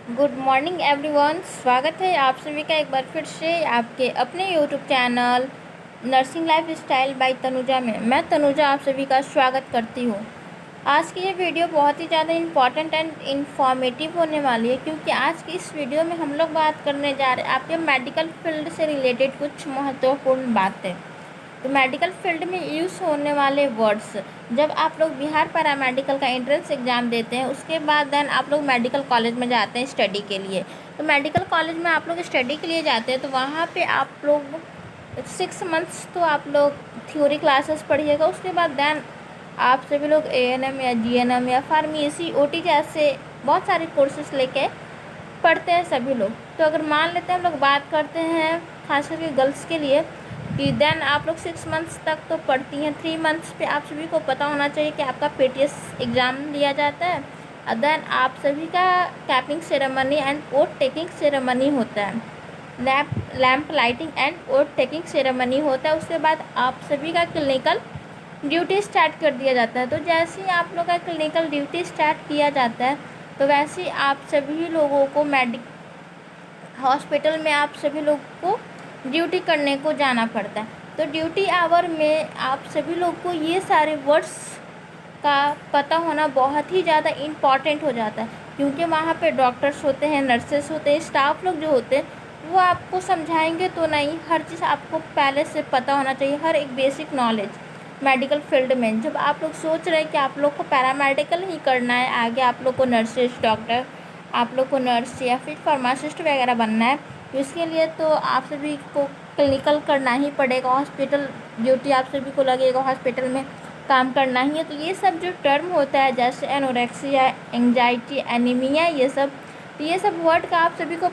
Good morning everyone. स्वागत है आप सभी का एक बार फिर से आपके अपने YouTube channel nursing life style by Tanuja में। मैं तनुजा आप सभी का स्वागत करती हूँ। आज की ये वीडियो बहुत ही ज़्यादा इम्पॉर्टेंट एंड इन्फॉर्मेटिव होने वाली है, क्योंकि आज की इस वीडियो में हम लोग बात करने जा रहे हैं आपके मेडिकल फील्ड से रिलेटेड कुछ महत्वपूर्ण बातें। तो मेडिकल फील्ड में यूज़ होने वाले वर्ड्स, जब आप लोग बिहार पैरामेडिकल का एंट्रेंस एग्ज़ाम देते हैं उसके बाद देन आप लोग मेडिकल कॉलेज में जाते हैं स्टडी के लिए। तो मेडिकल कॉलेज में आप लोग स्टडी के लिए जाते हैं तो वहाँ पे आप लोग 6 मंथ्स तो आप लोग थ्योरी क्लासेस पढ़िएगा। उसके बाद देन आप सभी लोग एएनएम या जीएनएम या फार्मेसी ओटी जैसे बहुत सारे कोर्सेस लेके पढ़ते हैं सभी लोग। तो अगर मान लेते हैं हम लोग बात करते हैं खास करके गर्ल्स के लिए कि देन आप लोग 6 मंथ्स तक तो पढ़ती हैं। 3 मंथ्स पे आप सभी को पता होना चाहिए कि आपका पीटीएस एग्ज़ाम लिया जाता है और देन आप सभी का capping ceremony and oath taking ceremony होता है। Lamp lighting and oath taking ceremony होता है। उसके बाद आप सभी का क्लिनिकल ड्यूटी स्टार्ट कर दिया जाता है। तो जैसे ही आप लोग का क्लिनिकल ड्यूटी स्टार्ट किया जाता है तो वैसे ही आप सभी लोगों को हॉस्पिटल में आप सभी लोगों को ड्यूटी करने को जाना पड़ता है। तो ड्यूटी आवर में आप सभी लोग को ये सारे वर्ड्स का पता होना बहुत ही ज़्यादा इम्पॉर्टेंट हो जाता है, क्योंकि वहाँ पे डॉक्टर्स होते हैं, नर्सेस होते हैं, स्टाफ लोग जो होते हैं वो आपको समझाएंगे तो नहीं, हर चीज़ आपको पहले से पता होना चाहिए, हर एक बेसिक नॉलेज मेडिकल फील्ड में। जब आप लोग सोच रहे हैं कि आप लोग को पैरामेडिकल ही करना है, आगे आप लोग को नर्सेस डॉक्टर, आप लोग को नर्स या फिर फार्मासिस्ट वगैरह बनना है, तो इसके लिए तो आप सभी को क्लिनिकल करना ही पड़ेगा। हॉस्पिटल ड्यूटी आप सभी को लगेगा, हॉस्पिटल में काम करना ही है। तो ये सब जो टर्म होता है जैसे एनोरेक्सिया, एंजाइटी, एनीमिया, ये सब वर्ड का आप सभी को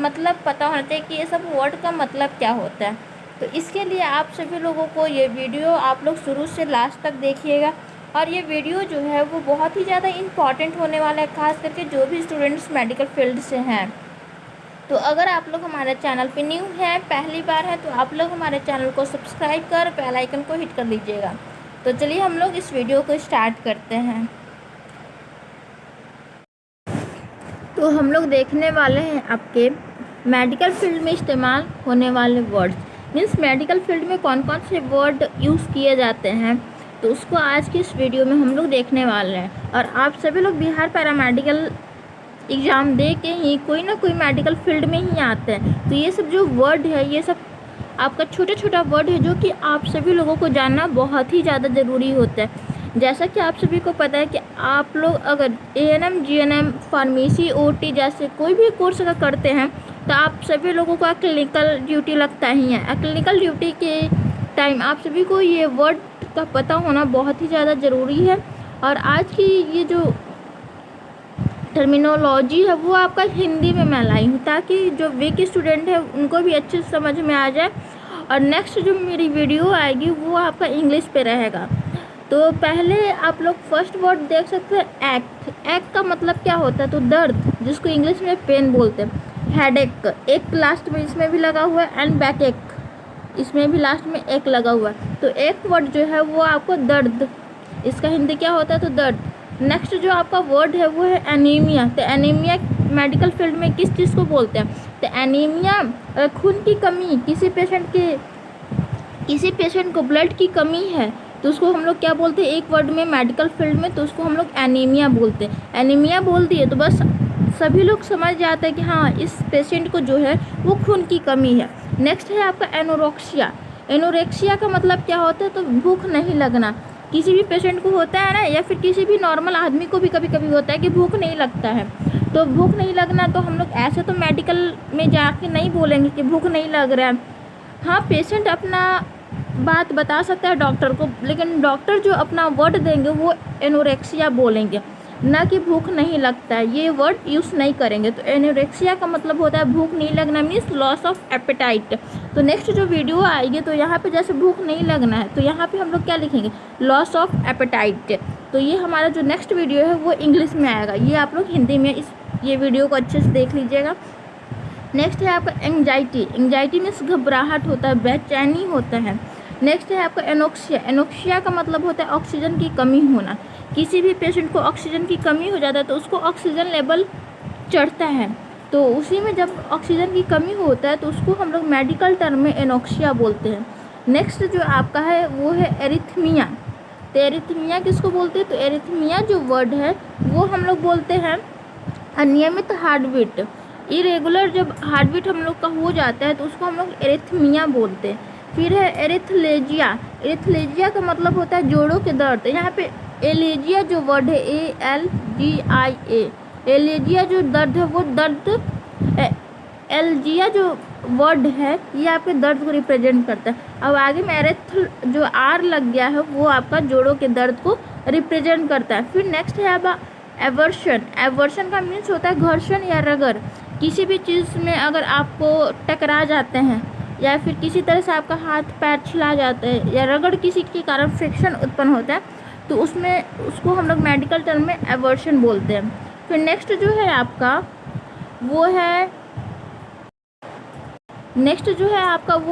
मतलब पता होना चाहिए कि ये सब वर्ड का मतलब क्या होता है। तो इसके लिए आप सभी लोगों को ये वीडियो आप लोग शुरू से लास्ट तक देखिएगा। और ये वीडियो जो है वो बहुत ही ज़्यादा इम्पॉर्टेंट होने वाला है, खास करके जो भी स्टूडेंट्स मेडिकल फील्ड से हैं। तो अगर आप लोग हमारे चैनल पे न्यू हैं, पहली बार है, तो आप लोग हमारे चैनल को सब्सक्राइब कर बेल आइकन को हिट कर लीजिएगा। तो चलिए हम लोग इस वीडियो को स्टार्ट करते हैं। तो हम लोग देखने वाले हैं आपके मेडिकल फील्ड में इस्तेमाल होने वाले वर्ड्स, मीन्स मेडिकल फील्ड में कौन कौन से वर्ड यूज़ किए जाते हैं, तो उसको आज की इस वीडियो में हम लोग देखने वाले हैं। और आप सभी लोग बिहार पैरामेडिकल एग्ज़ाम दे के ही कोई ना कोई मेडिकल फील्ड में ही आते हैं। तो ये सब जो वर्ड है, ये सब आपका छोटा छोटा वर्ड है जो कि आप सभी लोगों को जानना बहुत ही ज़्यादा ज़रूरी होता है। जैसा कि आप सभी को पता है कि आप लोग अगर एएनएम, जीएनएम, फार्मेसी, ओटी जैसे कोई भी कोर्स अगर करते हैं तो आप सभी लोगों का क्लिनिकल ड्यूटी लगता ही है। क्लिनिकल ड्यूटी के टाइम आप सभी को ये वर्ड का पता होना बहुत ही ज़्यादा ज़रूरी है। और आज की ये जो टर्मिनोलॉजी है वो आपका हिंदी में मैं लाई हूँ, ताकि जो वीक स्टूडेंट है उनको भी अच्छे से समझ में आ जाए। और नेक्स्ट जो मेरी वीडियो आएगी वो आपका इंग्लिश पे रहेगा। तो पहले आप लोग फर्स्ट वर्ड देख सकते हैं एक्ट। एक्ट का मतलब क्या होता है, तो दर्द, जिसको इंग्लिश में पेन बोलते हैं। हेडेक, एक लास्ट में इसमें भी लगा हुआ है, एंड बैक एक, इसमें भी लास्ट में एक लगा हुआ है। तो एक वर्ड जो है वो आपको दर्द, इसका हिंदी क्या होता है, तो दर्द। नेक्स्ट जो आपका वर्ड है वो है एनीमिया। तो एनीमिया मेडिकल फील्ड में किस चीज़ को बोलते हैं, तो एनीमिया खून की कमी, किसी पेशेंट को ब्लड की कमी है तो उसको हम लोग क्या बोलते हैं एक वर्ड में मेडिकल फील्ड में, तो उसको हम लोग एनीमिया बोलते हैं। एनीमिया बोल दिए तो बस सभी लोग समझ जाते हैं कि हाँ इस पेशेंट को जो है वो खून की कमी है। नेक्स्ट है आपका एनोरेक्सिया। एनोरेक्सिया का मतलब क्या होता है, तो भूख नहीं लगना। किसी भी पेशेंट को होता है ना, या फिर किसी भी नॉर्मल आदमी को भी कभी कभी होता है कि भूख नहीं लगता है। तो भूख नहीं लगना, तो हम लोग ऐसे तो मेडिकल में जाके नहीं बोलेंगे कि भूख नहीं लग रहा है। हाँ, पेशेंट अपना बात बता सकता है डॉक्टर को, लेकिन डॉक्टर जो अपना वर्ड देंगे वो एनोरेक्सिया बोलेंगे, ना कि भूख नहीं लगता है, ये वर्ड यूज़ नहीं करेंगे। तो एनोरेक्सिया का मतलब होता है भूख नहीं लगना, मीन्स लॉस ऑफ एपेटाइट। तो नेक्स्ट जो वीडियो आएगी तो यहाँ पे जैसे भूख नहीं लगना है तो यहाँ पे हम लोग क्या लिखेंगे, लॉस ऑफ एपेटाइट। तो ये हमारा जो नेक्स्ट वीडियो है वो इंग्लिश में आएगा, ये आप लोग हिंदी में ये वीडियो को अच्छे से देख लीजिएगा। नेक्स्ट है आपका एंग्जाइटी। एंग्जाइटी मीन्स घबराहट होता है, बेचैनी होता है। नेक्स्ट है आपका एनोक्सिया। एनोक्सिया का मतलब होता है ऑक्सीजन की कमी होना। किसी भी पेशेंट को ऑक्सीजन की कमी हो जाता है तो उसको ऑक्सीजन लेवल चढ़ता है, तो उसी में जब ऑक्सीजन की कमी होता है तो उसको हम लोग मेडिकल टर्म में एनोक्सिया बोलते हैं। नेक्स्ट जो आपका है वो है एरिथमिया। तो एरिथमिया किसको बोलते हैं? तो एरिथमिया जो वर्ड है वो हम लोग बोलते हैं अनियमित हार्ट बीट। इरेगुलर जब हार्ट बीट हम लोग का हो जाता है तो उसको हम लोग एरिथमिया बोलते हैं। फिर है एरिथलेजिया। एरिथलेजिया का मतलब होता है जोड़ों के दर्द। यहाँ पे एलेजिया जो वर्ड है ALGIA, एलेजिया जो दर्द है वो दर्द, एल्जिया जो वर्ड है ये आपके दर्द को रिप्रेजेंट करता है। अब आगे में एरेथ जो R लग गया है वो आपका जोड़ों के दर्द को रिप्रेजेंट करता है। फिर नेक्स्ट है आपका एवर्शन। एवर्शन का मीन्स होता है घर्षण या रगड़। किसी भी चीज़ में अगर आपको टकरा जाते हैं या फिर किसी तरह से आपका हाथ पैर छिला जाता है या रगड़ किसी के कारण फ्रिक्शन उत्पन्न होता है तो उसको हम लोग मेडिकल टर्म में एवर्शन बोलते हैं। फिर नेक्स्ट जो है आपका वो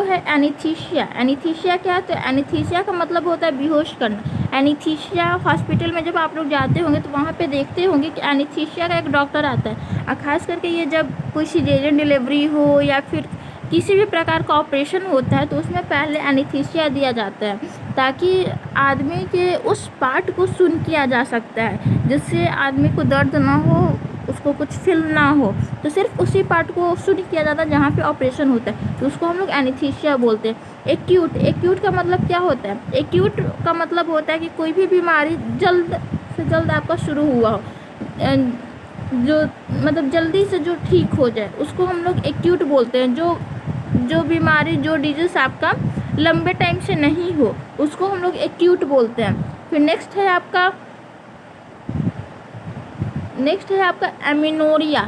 है एनीस्थीसिया। एनीस्थीसिया क्या है? तो एनीस्थीसिया का मतलब होता है बेहोश करना। एनीस्थीसिया हॉस्पिटल में जब आप लोग जाते होंगे तो वहाँ पे देखते होंगे कि एनीस्थीसिया का एक डॉक्टर आता है, और ख़ास करके ये जब कोई सीजेरियन डिलीवरी हो या फिर किसी भी प्रकार का ऑपरेशन होता है तो उसमें पहले एनीस्थीसिया दिया जाता है ताकि आदमी के उस पार्ट को सुन किया जा सकता है, जिससे आदमी को दर्द ना हो, उसको कुछ फील ना हो, तो सिर्फ उसी पार्ट को सुन किया जाता है जहाँ पे ऑपरेशन होता है, तो उसको हम लोग एनीस्थीसिया बोलते हैं। एक्यूट का मतलब क्या होता है? एक्यूट का मतलब होता है कि कोई भी बीमारी जल्द से जल्द आपका शुरू हुआ हो, जो मतलब जल्दी से जो ठीक हो जाए उसको हम लोग एक्यूट बोलते हैं। जो बीमारी जो डिजीज़ आपका लंबे टाइम से नहीं हो उसको हम लोग एक्यूट बोलते हैं। फिर नेक्स्ट है आपका एमिनोरिया।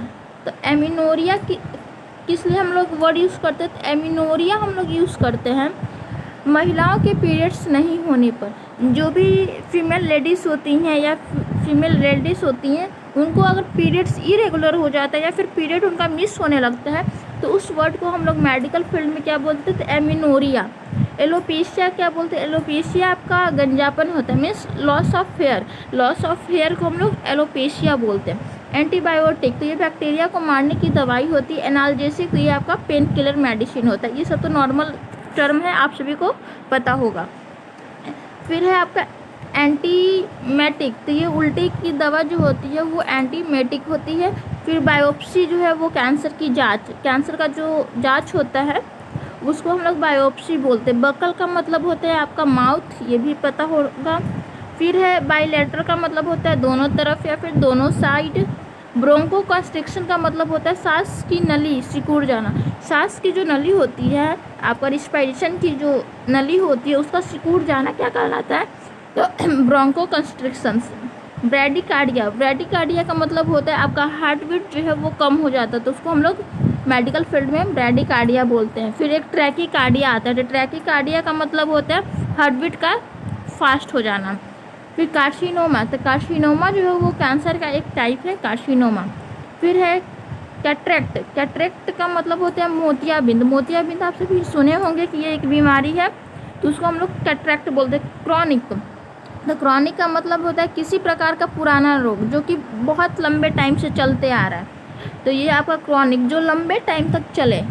तो एमिनोरिया किस लिए हम लोग वर्ड यूज़ करते हैं? तो एमिनोरिया हम लोग यूज़ करते हैं महिलाओं के पीरियड्स नहीं होने पर। जो भी फीमेल लेडीज़ होती हैं या फीमेल लेडीज़ होती हैं उनको अगर पीरियड्स इरेगुलर हो जाता है या फिर पीरियड उनका मिस होने लगता है तो उस वर्ड को हम लोग मेडिकल फील्ड में क्या बोलते हैं? तो एमिनोरिया। एलोपेशिया क्या बोलते हैं? एलोपेशिया आपका गंजापन होता है, means loss of hair. Loss of hair को हम लोग एलोपेशिया बोलते हैं। एंटीबायोटिक, तो ये बैक्टीरिया को मारने की दवाई होती है। एनाल्जेसिक, तो ये आपका पेन किलर मेडिसिन होता है। ये सब तो नॉर्मल टर्म है, आप सभी को पता होगा। फिर है आपका एंटीमेटिक, तो ये उल्टी की दवा जो होती है वो एंटीमेटिक होती है। फिर बायोप्सी जो है वो कैंसर की जांच, कैंसर का जो जांच होता है उसको हम लोग बायोप्सी बोलते हैं। बकल का मतलब होता है आपका माउथ, ये भी पता होगा। फिर है बाइलेटरल का मतलब होता है दोनों तरफ या फिर दोनों साइड। ब्रोंको कंस्ट्रिक्शन का मतलब होता है सांस की नली सिकुड़ जाना। सांस की जो नली होती है आपका रिस्पायरेशन की जो नली होती है उसका सिकुड़ जाना क्या कहलाता है? तो ब्रोंको कंस्ट्रिक्शंस। ब्रैडिकार्डिया का मतलब होता है आपका हार्ट बीट जो है वो कम हो जाता है, तो उसको हम लोग मेडिकल फील्ड में ब्रैडिकार्डिया बोलते हैं। फिर एक ट्रैकीकार्डिया आता है। तो ट्रैकीकार्डिया का मतलब होता है हार्ट बीट का फास्ट हो जाना। फिर कार्सिनोमा, तो कार्सिनोमा जो है वो कैंसर का एक टाइप है, कार्सिनोमा। फिर है कैटरेक्ट। कैटरेक्ट का मतलब होता है मोतियाबिंद। मोतियाबिंद आप सभी सुने होंगे कि ये एक बीमारी है, तो उसको हम लोग कैटरेक्ट बोलते हैं। क्रॉनिक, तो क्रॉनिक का मतलब होता है किसी प्रकार का पुराना रोग जो कि बहुत लंबे टाइम से चलते आ रहा है, तो ये आपका क्रॉनिक जो लंबे टाइम तक चले,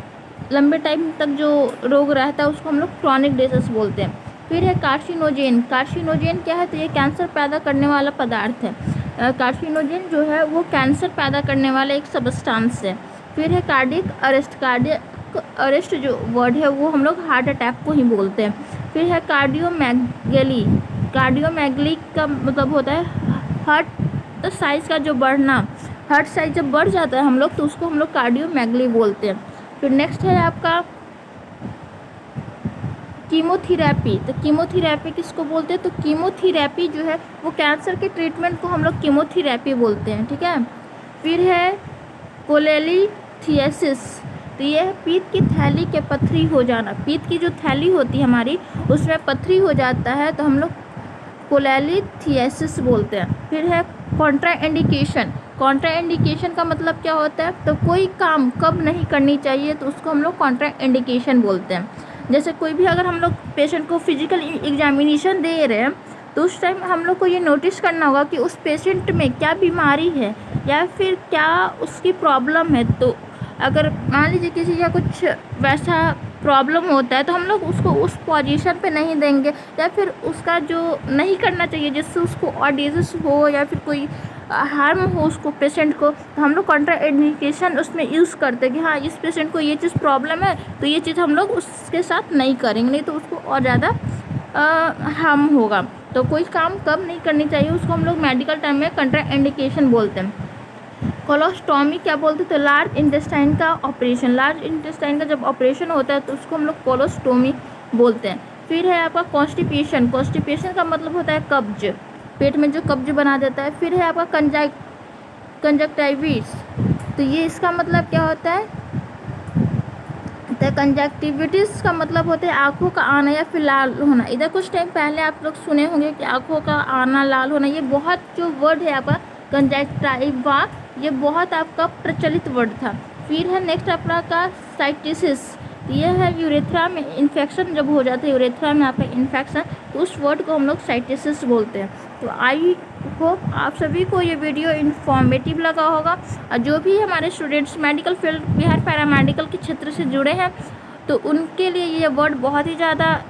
लंबे टाइम तक जो रोग रहता है उसको हम लोग क्रॉनिक डिजीज बोलते हैं। फिर है कार्सिनोजेन। कार्सिनोजेन क्या है? तो ये कैंसर पैदा करने वाला पदार्थ है। कार्सिनोजेन जो है वो कैंसर पैदा करने वाला एक सबस्टांस है। फिर है कार्डियक अरेस्ट। कार्डियक अरेस्ट जो वर्ड है वो हम लोग हार्ट अटैक को ही बोलते हैं। फिर है कार्डियोमैगली। कार्डियोमैगली का मतलब होता है हार्ट साइज़ का जो बढ़ना, हार्ट साइज जब बढ़ जाता है हम लोग तो उसको हम लोग कार्डियोमैगली बोलते हैं। फिर नेक्स्ट है आपका कीमोथेरेपी। तो कीमोथेरेपी किसको बोलते हैं? तो कीमोथेरेपी जो है वो कैंसर के ट्रीटमेंट को हम लोग कीमोथेरेपी बोलते हैं, ठीक है। फिर है कोलेलिथियासिस। तो ये है पीत की थैली के पथरी हो जाना। पीत की जो थैली होती है हमारी उसमें पथरी हो जाता है तो हम लोग कोलेलिथियासिस बोलते हैं। फिर है कॉन्ट्राइंडिकेशन। कॉन्ट्राइंडिकेशन का मतलब क्या होता है? तो कोई काम कब नहीं करनी चाहिए तो उसको हम लोग कॉन्ट्राइंडिकेशन बोलते हैं। जैसे कोई भी अगर हम लोग पेशेंट को फिजिकल एग्जामिनेशन दे रहे हैं तो उस टाइम हम लोग को ये नोटिस करना होगा कि उस पेशेंट में क्या बीमारी है या फिर क्या उसकी प्रॉब्लम है। तो अगर मान लीजिए किसी का कुछ वैसा प्रॉब्लम होता है तो हम लोग उसको उस पोजीशन पे नहीं देंगे, या फिर उसका जो नहीं करना चाहिए जिससे उसको और डिजीज हो या फिर कोई हार्म हो उसको पेशेंट को, तो हम लोग कॉन्ट्रा इंडिकेशन उसमें यूज़ करते हैं कि हाँ इस पेशेंट को ये चीज़ प्रॉब्लम है तो ये चीज़ हम लोग उसके साथ नहीं करेंगे, नहीं तो उसको और ज़्यादा हार्म होगा। तो कोई काम कब नहीं करनी चाहिए उसको हम लोग मेडिकल टर्म में कंट्रा इंडिकेशन बोलते हैं। कोलोस्टोमी क्या बोलते हैं, तो लार्ज इंटेस्टाइन का ऑपरेशन, लार्ज इंटेस्टाइन का जब ऑपरेशन होता है तो उसको हम लोग कोलोस्टोमी बोलते हैं। फिर है आपका कॉन्स्टिपेशन, कॉन्स्टिपेशन का मतलब होता है कब्ज, पेट में जो कब्ज बना देता है। फिर है आपका कंजक्टिविटिस, तो ये इसका मतलब क्या होता है, तो कंजक्टिविटिस का मतलब होता है आँखों का आना या फिर लाल होना। इधर कुछ टाइम पहले आप लोग सुने होंगे कि आँखों का आना लाल होना, ये बहुत जो वर्ड है आपका कंजक्टिवा, ये बहुत आपका प्रचलित वर्ड था। फिर है नेक्स्ट आपका साइटिसिस, ये है यूरेथ्रा में इन्फेक्शन जब हो जाता है, यूरेथ्रा में आपका इन्फेक्शन, तो उस वर्ड को हम लोग साइटिसिस बोलते हैं। तो आई होप आप सभी को ये वीडियो इन्फॉर्मेटिव लगा होगा, और जो भी हमारे students medical field Bihar paramedical के क्षेत्र से जुड़े हैं तो उनके लिए ये वर्ड बहुत ही ज़्यादा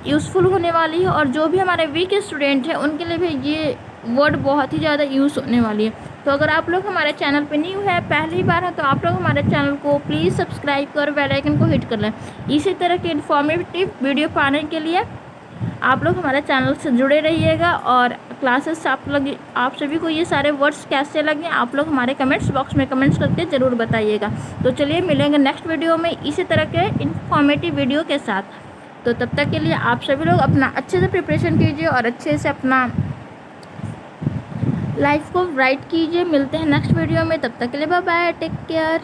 यूज़फुल होने वाली है, और जो भी हमारे वीक स्टूडेंट हैं उनके लिए भी ये वर्ड बहुत ही ज़्यादा यूज़ होने वाली है। तो अगर आप लोग हमारे चैनल पे न्यू है, पहली बार है, तो आप लोग हमारे चैनल को प्लीज़ सब्सक्राइब कर बेल आइकन को हिट कर लें। इसी तरह के इन्फॉर्मेटिव वीडियो पाने के लिए आप लोग हमारे चैनल से जुड़े रहिएगा। और क्लासेस आप सभी को ये सारे वर्ड्स कैसे लगे आप लोग हमारे कमेंट्स बॉक्स में कमेंट्स करके ज़रूर बताइएगा। तो चलिए मिलेंगे नेक्स्ट वीडियो में इसी तरह के इन्फॉर्मेटिव वीडियो के साथ। तो तब तक के लिए आप सभी लोग अपना अच्छे से प्रिपरेशन कीजिए और अच्छे से अपना लाइफ को राइट कीजिए। मिलते हैं नेक्स्ट वीडियो में, तब तक के लिए बाय बाय, टेक केयर।